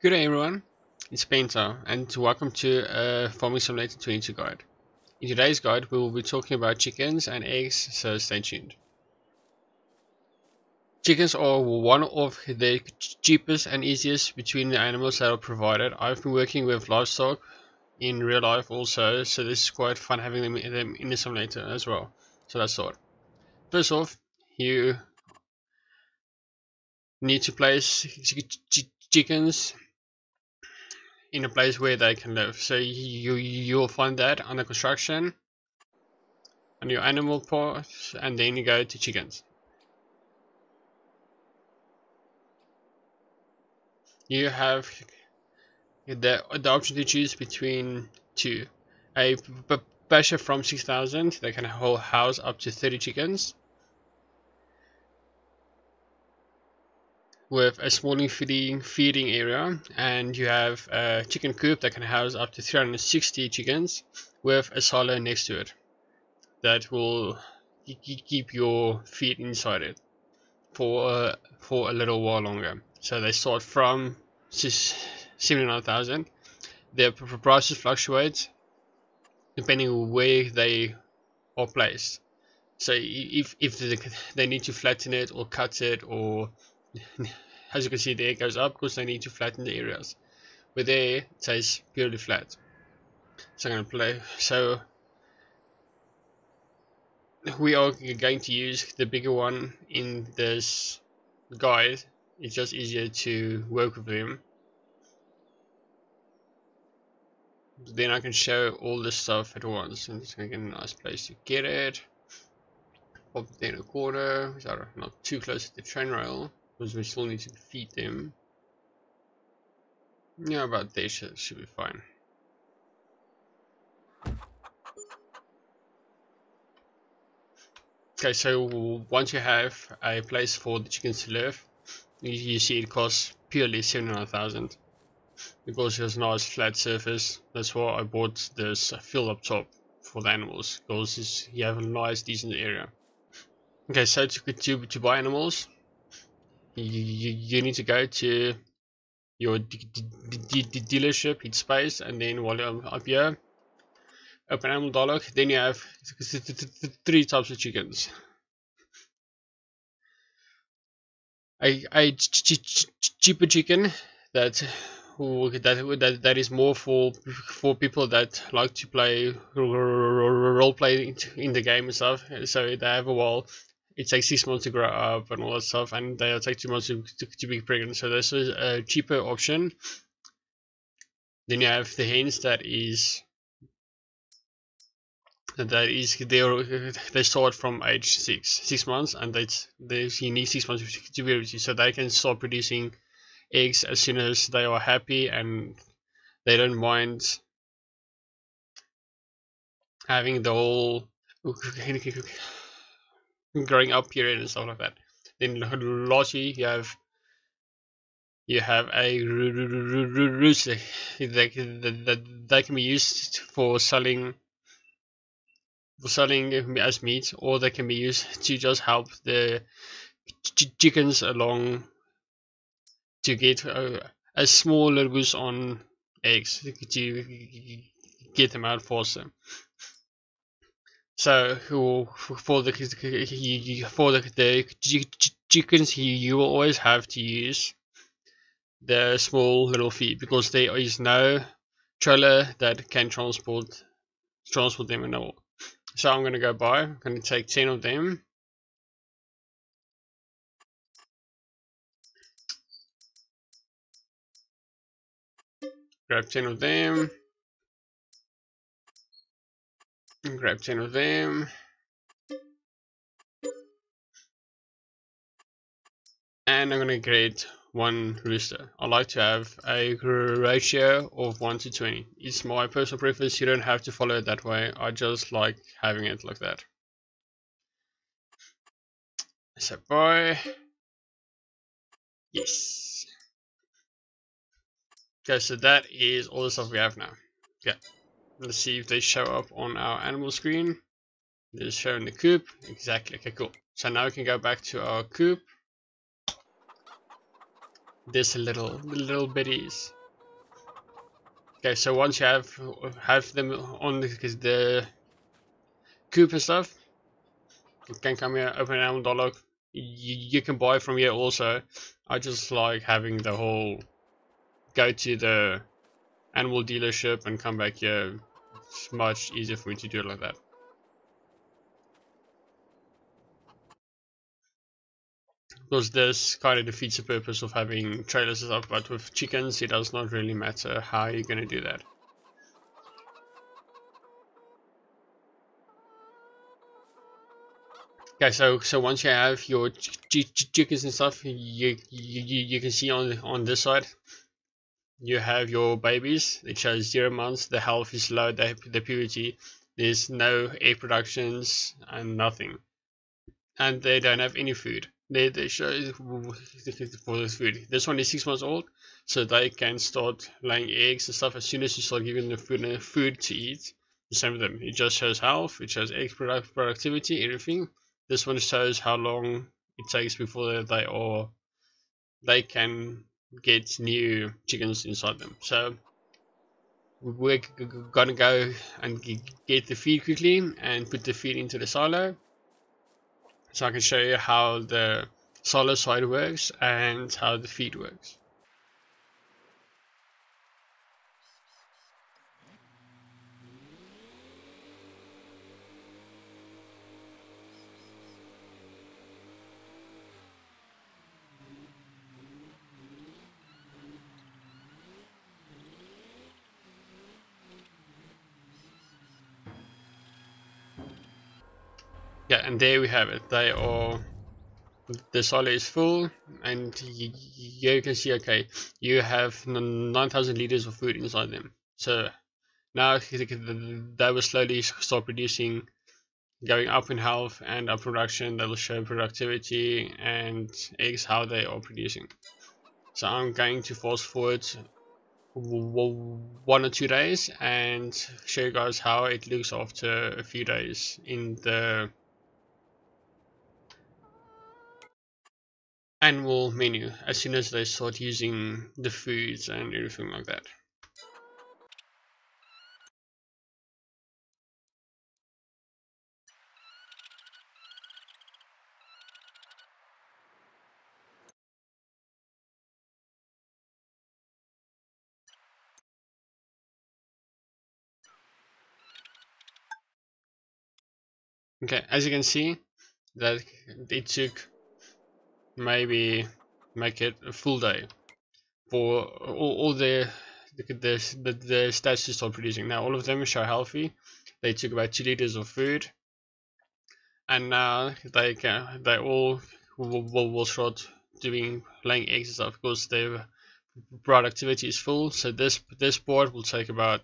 Good day everyone, it's Painter and welcome to Farming Simulator 22 guide. In today's guide we will be talking about chickens and eggs, so stay tuned. Chickens are one of the cheapest and easiest between the animals that are provided. I've been working with livestock in real life also, so this is quite fun having them in the simulator as well. So let's start. First off, you need to place chickens in a place where they can live. So you'll find that under construction, on your animal part, and then you go to chickens. You have the option to choose between two. A pasture from 6,000 that can house up to 30 chickens, with a small feeding area, and you have a chicken coop that can house up to 360 chickens with a silo next to it that will keep your feed inside it for a little while longer. So they start from 79,000. Their prices fluctuate depending on where they are placed. So if they need to flatten it or cut it, or as you can see there, it goes up because they need to flatten the areas. But there it says purely flat. So I'm gonna play. So we are going to use the bigger one in this guide. It's just easier to work with them. Then I can show all this stuff at once, and it's going to get a nice place to get it. Pop it in a corner, so not too close to the train rail, because we still need to feed them. Yeah, about there should be fine. Okay, so once you have a place for the chickens to live, you see it costs purely 79,000 because there's a nice flat surface. That's why I bought this field up top for the animals, because you have a nice decent area. Okay, so to buy animals, you need to go to your dealership, hit space, and then while you're up here, open animal dialog. Then you have three types of chickens. A cheaper chicken that is more for people that like to play role play in the game and stuff. So they have a while. It takes 6 months to grow up and all that stuff, and they'll take 2 months to be pregnant. So this is a cheaper option. Then you have the hens that is they start from age 6 months, and you need 6 months to be able to, so they can start producing eggs as soon as they are happy and they don't mind having the whole growing up period and stuff like that. Then lastly you have a rooster that can be used for selling as meat, or they can be used to just help the chickens along to get a small little boost on eggs to get them out faster. So for the chickens, you will always have to use the small little feed, because there is no trailer that can transport them in all. So I'm going to go buy. I'm going to take 10 of them. Grab 10 of them. And grab 10 of them. And I'm going to create one rooster. I like to have a ratio of 1 to 20. It's my personal preference. You don't have to follow it that way. I just like having it like that. So buy. Yes. Okay, so that is all the stuff we have now. Okay, let's see if they show up on our animal screen. They're showing the coop. Exactly. Okay, cool. So now we can go back to our coop. this little bitties. Okay, so once you have them on the coop and stuff, you can come here, open an animal dollar. You can buy from here also. I just like having the whole go to the animal dealership and come back here. It's much easier for me to do it like that. Because this kind of defeats the purpose of having trailers and stuff, but with chickens it does not really matter how you're going to do that. Okay, so once you have your chickens and stuff, you can see on this side you have your babies. It shows 0 months, the health is low, the purity, there's no egg productions and nothing, and they don't have any food. They show for this food. This one is 6 months old, so they can start laying eggs and stuff as soon as you start giving them food to eat. The same with them. It just shows health, it shows egg productivity, everything. This one shows how long it takes before they can get new chickens inside them. So we're gonna go and get the feed quickly and put the feed into the silo, so I can show you how the silo side works and how the feed works. Yeah, and there we have it. The silo is full, and you can see, okay, you have 9,000 liters of food inside them. So now they will slowly start producing, going up in health and up production. That will show productivity and eggs, how they are producing. So I'm going to fast forward 1 or 2 days and show you guys how it looks after a few days in the animal menu, as soon as they start using the foods and everything like that. Okay, as you can see, that it took maybe make it a full day for all the stats to start producing. Now all of them show healthy. They took about 2 liters of food, and now they all will start doing laying eggs and stuff because their productivity is full. So this board will take about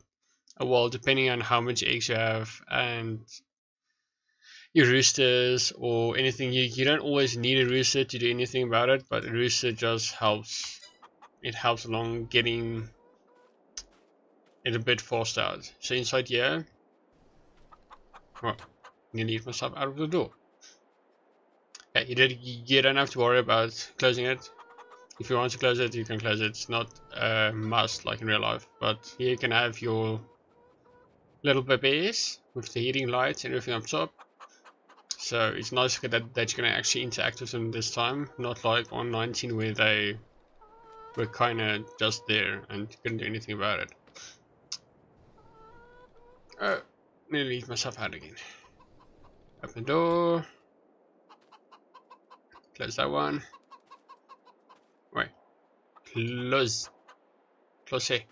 a while, depending on how much eggs you have and your roosters or anything. You don't always need a rooster to do anything about it, but a rooster just helps. It helps along getting it a bit forced out. So inside here, well, I leave myself out of the door. Okay, you don't have to worry about closing it. If you want to close it, you can close it. It's not a must like in real life, but here you can have your little babies with the heating lights and everything up top. So it's nice that you can actually interact with them this time, not like on 19 where they were kind of just there and couldn't do anything about it. Oh, nearly leave myself out again. Open the door. Close that one. Wait. Close. Close it.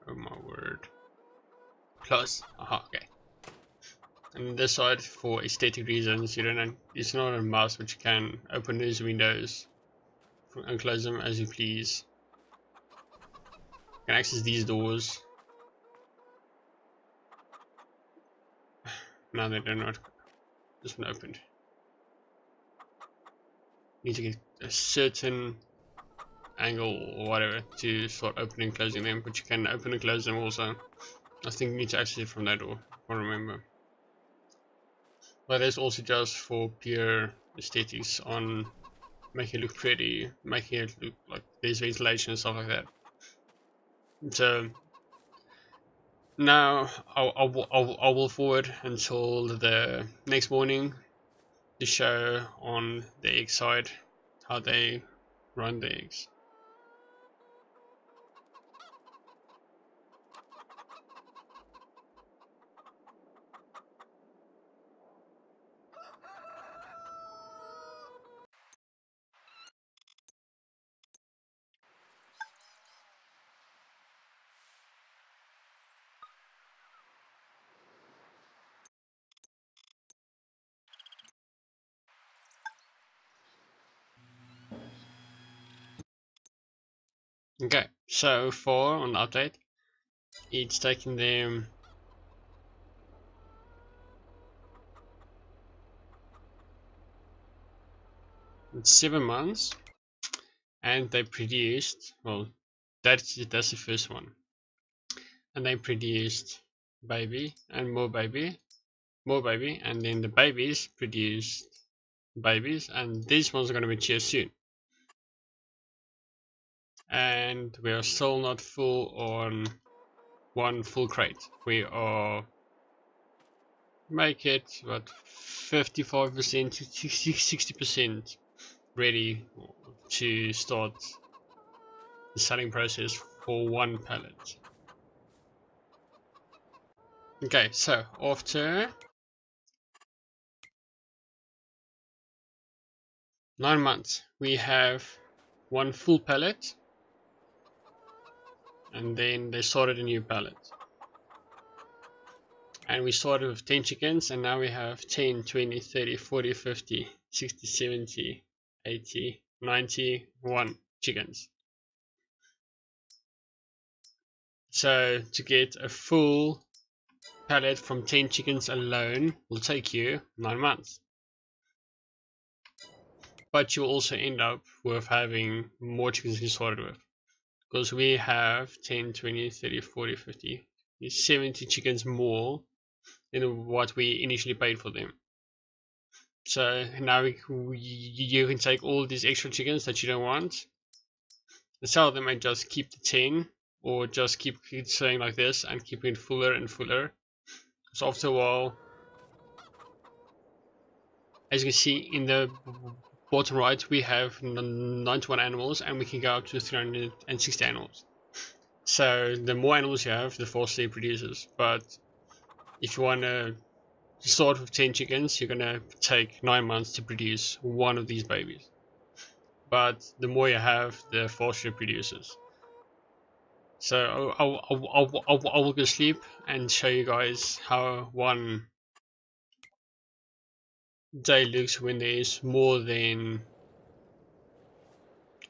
Oh my word. Close. Aha, okay. And this side, for aesthetic reasons, you don't. It's not a must, but you can open these windows and close them as you please. You can access these doors. Now they do not. This one opened. Need to get a certain angle or whatever to start opening and closing them, but you can open and close them also. I think you need to access it from that door, if I remember. But that's also just for pure aesthetics on making it look pretty, making it look like there's ventilation and stuff like that. So now I will forward until the next morning to show on the egg side how they run the eggs. Okay, so far on the update, it's taking them 7 months, and they produced, well, that's the first one, and they produced baby and more baby, and then the babies produced babies, and these ones are going to mature soon. And we are still not full on one full crate. We are make it about 55% to 60% ready to start the selling process for one pallet. Okay, so after 9 months we have one full pallet, and then they started a new pallet. And we started with 10 chickens, and now we have 10, 20, 30, 40, 50, 60, 70, 80, 91 chickens. So to get a full pallet from 10 chickens alone will take you 9 months. But you'll also end up with having more chickens you started with, because we have 10, 20, 30, 40, 50, 70 chickens more than what we initially paid for them. So now you can take all these extra chickens that you don't want and sell them, and just keep the 10, or just keep it staying like this and keep it fuller and fuller. So after a while, as you can see in the bottom right, we have 91 animals, and we can go up to 360 animals. So the more animals you have, the faster it produces. But if you want to start with 10 chickens, you're gonna take 9 months to produce one of these babies. But the more you have, the faster it produces. So I will go sleep and show you guys how one day looks when there is more than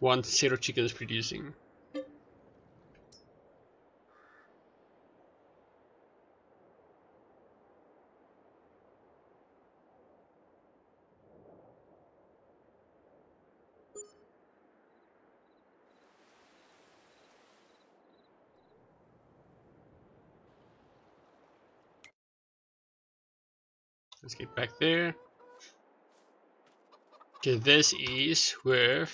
one set of chickens producing. Let's get back there. Okay, this is with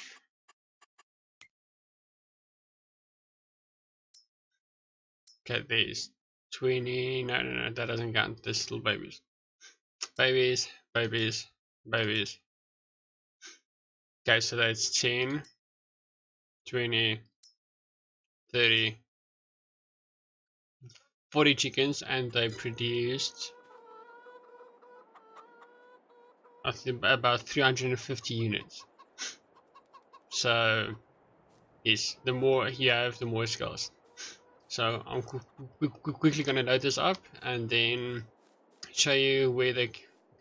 okay, there's 20. No, that doesn't count. There's still babies. Babies, babies, babies. Okay, so that's 10, 20, 30, 40 chickens, and they produced I think about 350 units. So yes, the more you have, the more it goes. So I'm quickly gonna load this up and then show you where they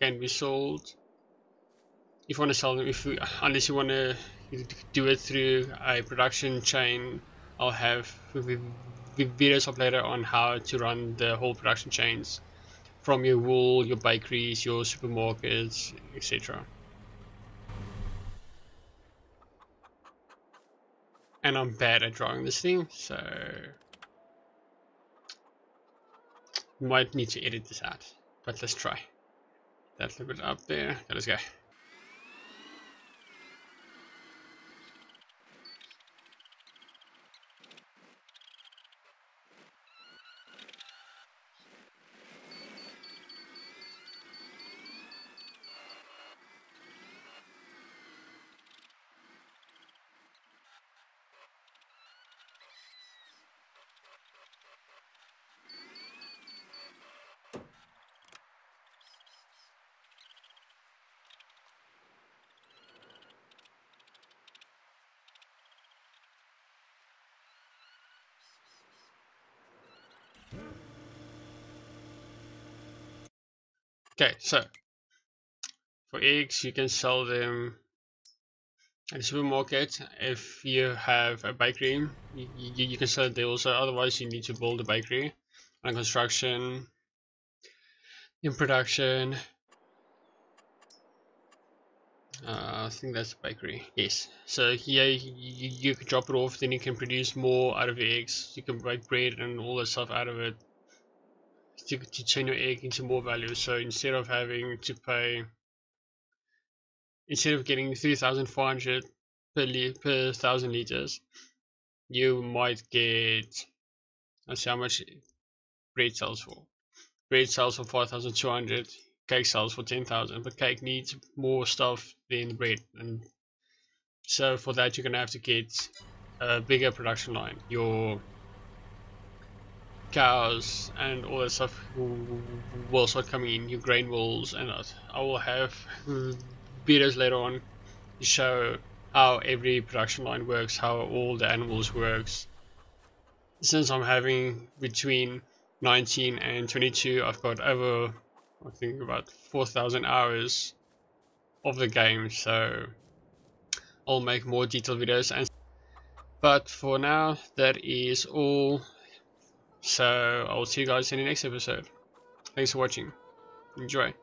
can be sold. If you want to sell them, unless you want to do it through a production chain, I'll have videos up later on how to run the whole production chains from your wool, your bakeries, your supermarkets, etc. And I'm bad at drawing this thing, so might need to edit this out, but let's try. That little bit up there. Let's go. Okay, so for eggs you can sell them at the supermarket. If you have a bakery, you can sell it there also. Otherwise you need to build a bakery. And construction, in production, I think that's a bakery. Yes. So here you can drop it off, then you can produce more out of the eggs. You can make bread and all that stuff out of it to turn your egg into more value. So instead of having to pay, instead of getting 3,400 per 1,000 liters, you might get, let's see how much bread sells for. Bread sells for 4,200. Cake sells for 10,000, but cake needs more stuff than bread, and so for that you're gonna have to get a bigger production line. Your cows and all that stuff will start coming in, your grain mills, and I will have videos later on to show how every production line works, how all the animals works. Since I'm having between 19 and 22, I've got over, I think, about 4,000 hours of the game, so I'll make more detailed videos. But for now, that is all. So I'll see you guys in the next episode. Thanks for watching. Enjoy.